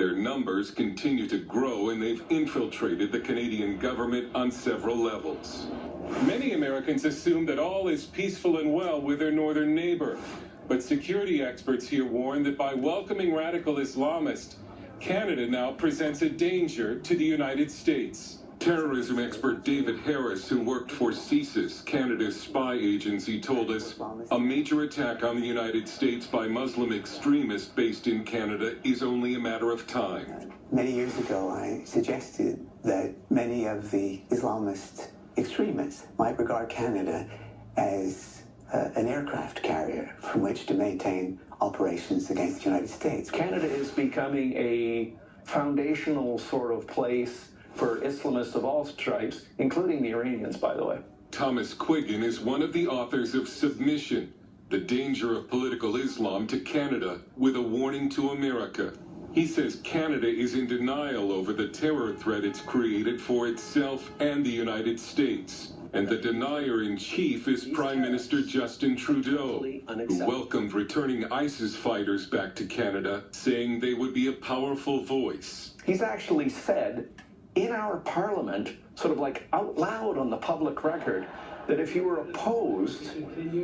Their numbers continue to grow, and they've infiltrated the Canadian government on several levels. Many Americans assume that all is peaceful and well with their northern neighbor. But security experts here warn that by welcoming radical Islamists, Canada now presents a danger to the United States. Terrorism expert David Harris, who worked for CSIS, Canada's spy agency, told us a major attack on the United States by Muslim extremists based in Canada is only a matter of time. Many years ago, I suggested that many of the Islamist extremists might regard Canada as an aircraft carrier from which to maintain operations against the United States. Canada is becoming a foundational sort of place for Islamists of all stripes, including the Iranians, by the way. Thomas Quiggin is one of the authors of Submission, The Danger of Political Islam to Canada, with a warning to America. He says Canada is in denial over the terror threat it's created for itself and the United States. And the denier-in-chief is Prime Minister Justin Trudeau, who welcomed returning ISIS fighters back to Canada, saying they would be a powerful voice. He's actually said in our parliament, sort of like out loud on the public record, that if you were opposed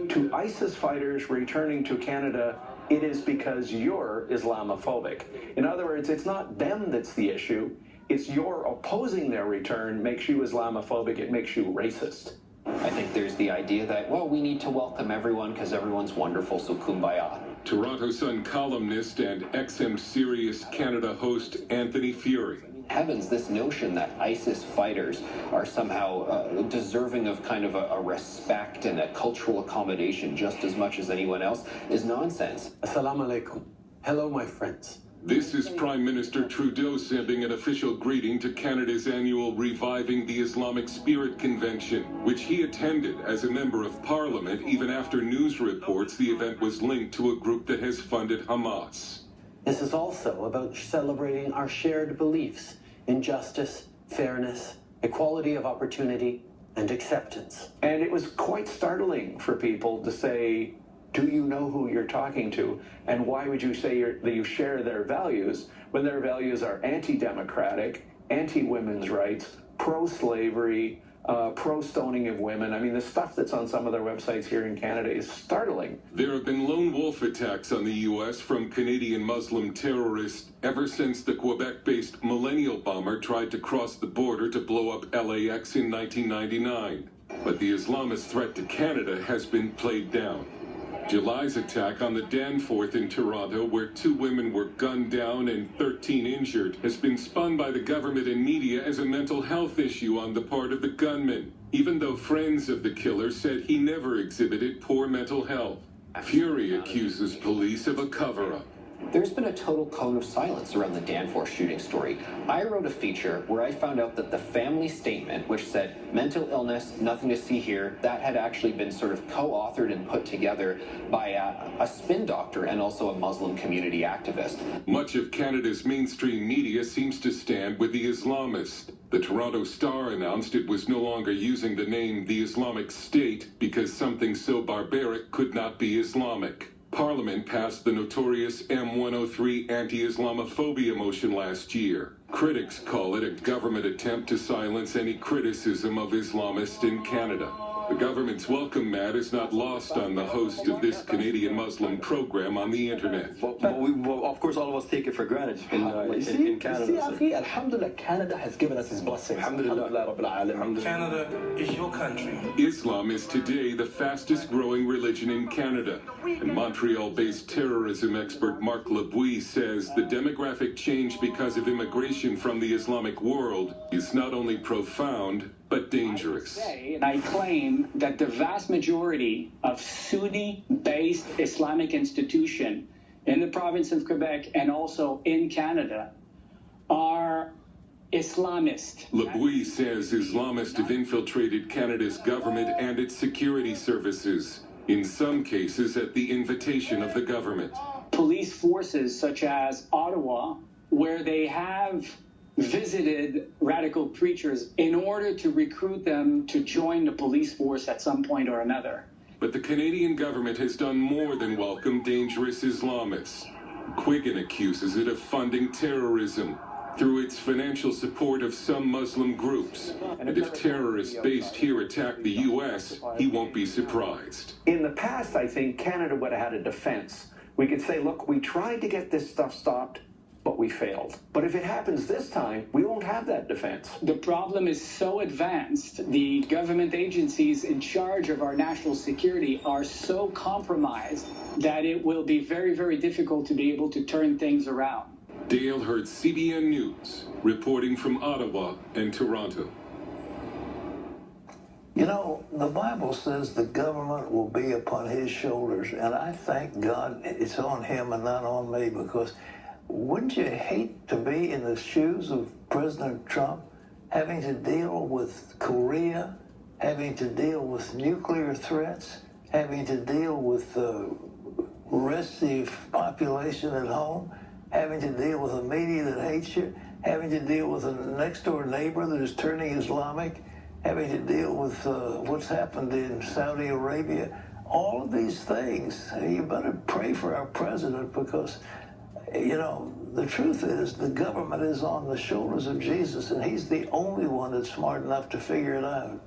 to ISIS fighters returning to Canada, it is because you're Islamophobic. In other words, it's not them that's the issue, it's your opposing their return makes you Islamophobic, it makes you racist. I think there's the idea that, well, we need to welcome everyone because everyone's wonderful, so kumbaya. Toronto Sun columnist and XM Sirius Canada host Anthony Fury. Heavens, this notion that ISIS fighters are somehow deserving of kind of a respect and a cultural accommodation just as much as anyone else is nonsense. Assalamu alaikum. Hello, my friends. This is Prime Minister Trudeau sending an official greeting to Canada's annual Reviving the Islamic Spirit Convention, which he attended as a member of Parliament even after news reports the event was linked to a group that has funded Hamas. This is also about celebrating our shared beliefs in justice, fairness, equality of opportunity, and acceptance. And it was quite startling for people to say, do you know who you're talking to? And why would you say that you share their values when their values are anti-democratic, anti-women's rights, pro-slavery, pro-stoning of women? I mean, the stuff that's on some of their websites here in Canada is startling. There have been lone wolf attacks on the U.S. from Canadian Muslim terrorists ever since the Quebec-based Millennial bomber tried to cross the border to blow up LAX in 1999. But the Islamist threat to Canada has been played down. July's attack on the Danforth in Toronto, where 2 women were gunned down and 13 injured, has been spun by the government and media as a mental health issue on the part of the gunman, even though friends of the killer said he never exhibited poor mental health. Fury accuses police of a cover-up. There's been a total cone of silence around the Danforth shooting story. I wrote a feature where I found out that the family statement, which said mental illness, nothing to see here, that had actually been sort of co-authored and put together by a spin doctor and also a Muslim community activist. Much of Canada's mainstream media seems to stand with the Islamists. The Toronto Star announced it was no longer using the name the Islamic State because something so barbaric could not be Islamic. Parliament passed the notorious M103 anti-Islamophobia motion last year. Critics call it a government attempt to silence any criticism of Islamists in Canada. The government's welcome mat is not lost on the host of this Canadian Muslim program on the internet. Well, of course, all of us take it for granted in Canada. See, Alhamdulillah, Canada has given us his blessings. Alhamdulillah. Canada is your country. Islam is today the fastest growing religion in Canada. And Montreal-based terrorism expert Marc Labouie says the demographic change because of immigration from the Islamic world is not only profound, but dangerous. I claim that the vast majority of Sunni-based Islamic institutions in the province of Quebec and also in Canada are Islamist. Labouie says Islamists have infiltrated Canada's government and its security services, in some cases at the invitation of the government. Police forces such as Ottawa, where they have visited radical preachers in order to recruit them to join the police force at some point or another. But the Canadian government has done more than welcome dangerous Islamists. Quiggin accuses it of funding terrorism through its financial support of some Muslim groups. And if terrorists based here attack the U.S., he won't be surprised. In the past, I think Canada would have had a defense. We could say, look, we tried to get this stuff stopped, but we failed. But if it happens this time, we won't have that defense. The problem is so advanced, the government agencies in charge of our national security are so compromised that it will be very, very difficult to be able to turn things around. Dale Hurd, CBN News, reporting from Ottawa and Toronto. You know, the Bible says the government will be upon his shoulders, and I thank God it's on him and not on me, because wouldn't you hate to be in the shoes of President Trump, having to deal with Korea, having to deal with nuclear threats, having to deal with the restive population at home, having to deal with a media that hates you, having to deal with a next-door neighbor that is turning Islamic, having to deal with what's happened in Saudi Arabia. All of these things, you better pray for our president, because, you know, the truth is the government is on the shoulders of Jesus, and he's the only one that's smart enough to figure it out.